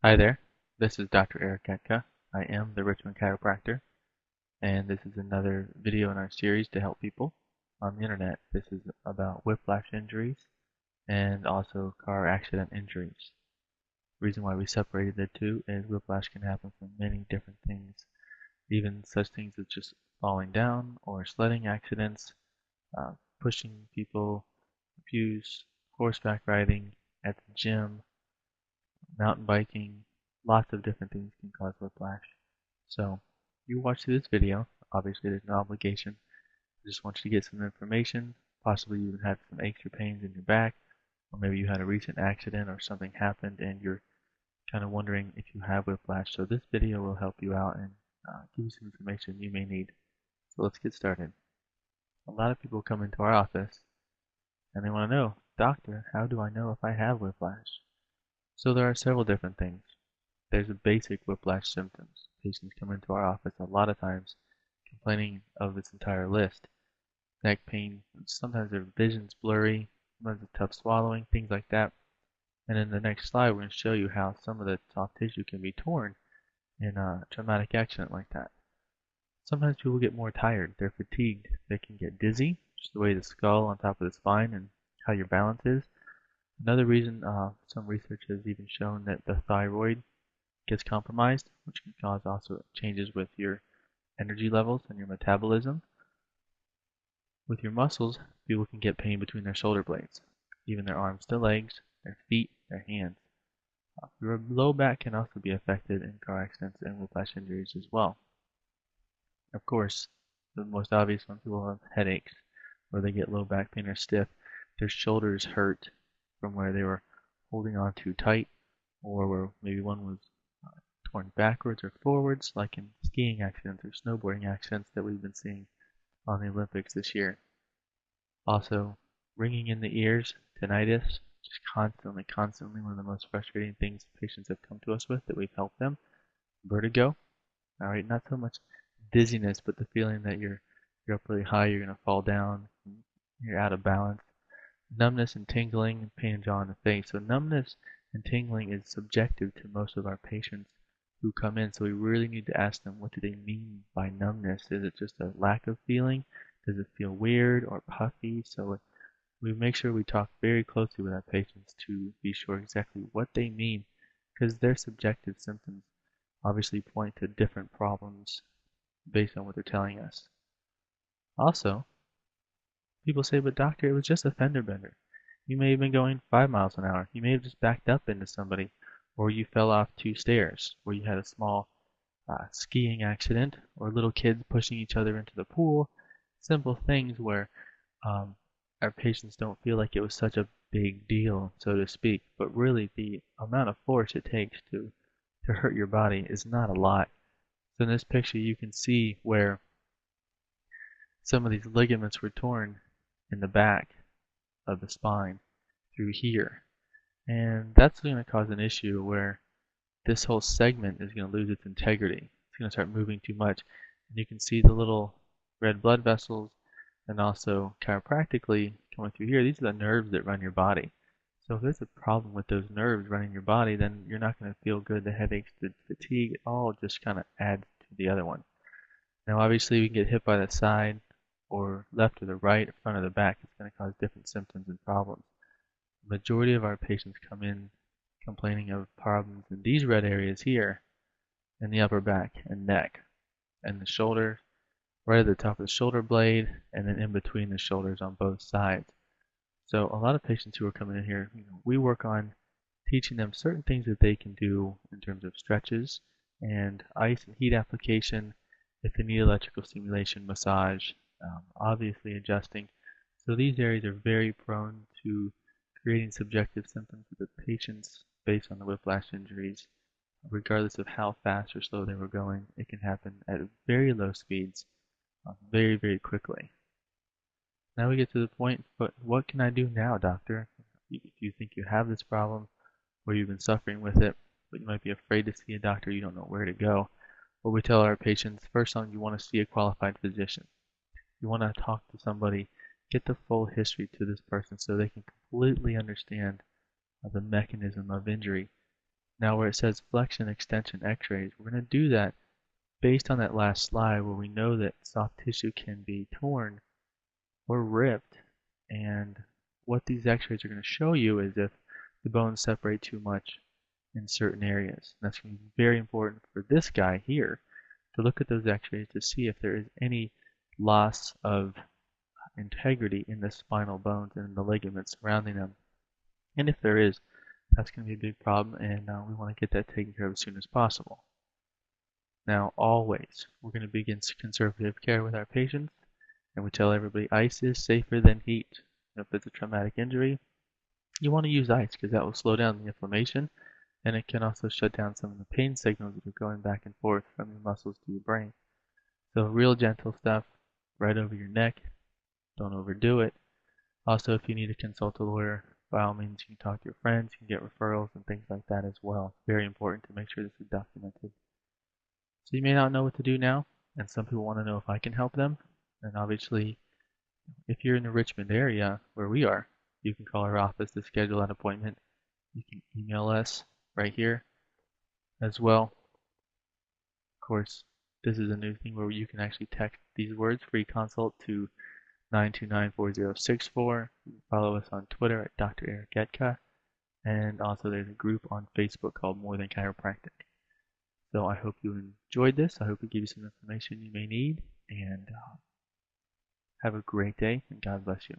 Hi there, this is Dr. Eric Etka. I am the Richmond Chiropractor, and this is another video in our series to help people on the internet. This is about whiplash injuries and also car accident injuries. The reason why we separated the two is whiplash can happen from many different things, even such things as just falling down or sledding accidents, uh, pushing people, abuse, horseback riding, at the gym, mountain biking, lots of different things can cause whiplash. So you watch this video, obviously there's no obligation. I just want you to get some information. Possibly you even had some aches or pains in your back, or maybe you had a recent accident or something happened and you're kind of wondering if you have whiplash. So this video will help you out and give you some information you may need. So let's get started. A lot of people come into our office and they want to know, doctor, how do I know if I have whiplash? So there are several different things. There's a basic whiplash symptoms. Patients come into our office a lot of times complaining of this entire list. Neck pain, sometimes their vision's blurry, sometimes it's tough swallowing, things like that. And in the next slide, we're going to show you how some of the soft tissue can be torn in a traumatic accident like that. Sometimes people get more tired. They're fatigued. They can get dizzy, just the way the skull on top of the spine and how your balance is. Another reason, some research has even shown that the thyroid gets compromised, which can cause also changes with your energy levels and your metabolism. With your muscles, people can get pain between their shoulder blades, even their arms to legs, their feet, their hands. Your low back can also be affected in car accidents and whiplash injuries as well. Of course, the most obvious one, people have headaches, where they get low back pain or stiff. Their shoulders hurt from where they were holding on too tight, or where maybe one was torn backwards or forwards, like in skiing accidents or snowboarding accidents that we've been seeing on the Olympics this year. Also, ringing in the ears, tinnitus, just constantly one of the most frustrating things patients have come to us with that we've helped them. Vertigo, all right, not so much dizziness, but the feeling that you're up really high, you're going to fall down, you're out of balance. Numbness and tingling, and pain and jaw in the face. So numbness and tingling is subjective to most of our patients who come in. So we really need to ask them, what do they mean by numbness? Is it just a lack of feeling? Does it feel weird or puffy? So we make sure we talk very closely with our patients to be sure exactly what they mean, because their subjective symptoms obviously point to different problems based on what they're telling us. Also, people say, but doctor, it was just a fender bender. You may have been going 5 miles an hour. You may have just backed up into somebody, or you fell off 2 stairs, or you had a small skiing accident, or little kids pushing each other into the pool. Simple things where um, our patients don't feel like it was such a big deal, so to speak. But really, the amount of force it takes to hurt your body is not a lot. So in this picture, you can see where some of these ligaments were torn in the back of the spine through here. And that's going to cause an issue where this whole segment is going to lose its integrity. It's going to start moving too much. And you can see the little red blood vessels, and also chiropractically coming through here, these are the nerves that run your body. So if there's a problem with those nerves running your body, then you're not going to feel good. The headaches, the fatigue, it all just kind of adds to the other one. Now obviously we can get hit by the side or left or the right, or front or the back. It's going to cause different symptoms and problems. The majority of our patients come in complaining of problems in these red areas here, in the upper back and neck, and the shoulder, right at the top of the shoulder blade, and then in between the shoulders on both sides. So a lot of patients who are coming in here, we work on teaching them certain things that they can do in terms of stretches and ice and heat application, if they need electrical stimulation, massage, obviously adjusting. So these areas are very prone to creating subjective symptoms with the patients based on the whiplash injuries. Regardless of how fast or slow they were going, it can happen at very low speeds, very, very quickly. Now we get to the point, but what can I do now, doctor? If you think you have this problem, or you've been suffering with it, but you might be afraid to see a doctor, you don't know where to go. What we tell our patients, first on, you want to see a qualified physician. You want to talk to somebody, get the full history to this person so they can completely understand the mechanism of injury. Now where it says flexion extension x-rays, we're going to do that based on that last slide where we know that soft tissue can be torn or ripped, and what these x-rays are going to show you is if the bones separate too much in certain areas. And that's going to be very important for this guy here to look at those x-rays to see if there is any loss of integrity in the spinal bones and the ligaments surrounding them. And if there is, that's going to be a big problem, and we want to get that taken care of as soon as possible. Now, always, we're going to begin conservative care with our patients, and we tell everybody ice is safer than heat. If it's a traumatic injury, you want to use ice because that will slow down the inflammation, and it can also shut down some of the pain signals that are going back and forth from your muscles to your brain. So real gentle stuff right over your neck. Don't overdo it. Also, if you need to consult a lawyer, by all means, you can talk to your friends, you can get referrals and things like that as well. Very important to make sure this is documented. So you may not know what to do now, and some people want to know if I can help them. And obviously, if you're in the Richmond area where we are, you can call our office to schedule an appointment. You can email us right here as well. Of course, this is a new thing where you can actually text these words, free consult, to 929-4064. You can follow us on Twitter at Dr. Eric Etka, and also there's a group on Facebook called More Than Chiropractic. So I hope you enjoyed this. I hope it gives you some information you may need, and have a great day, and God bless you.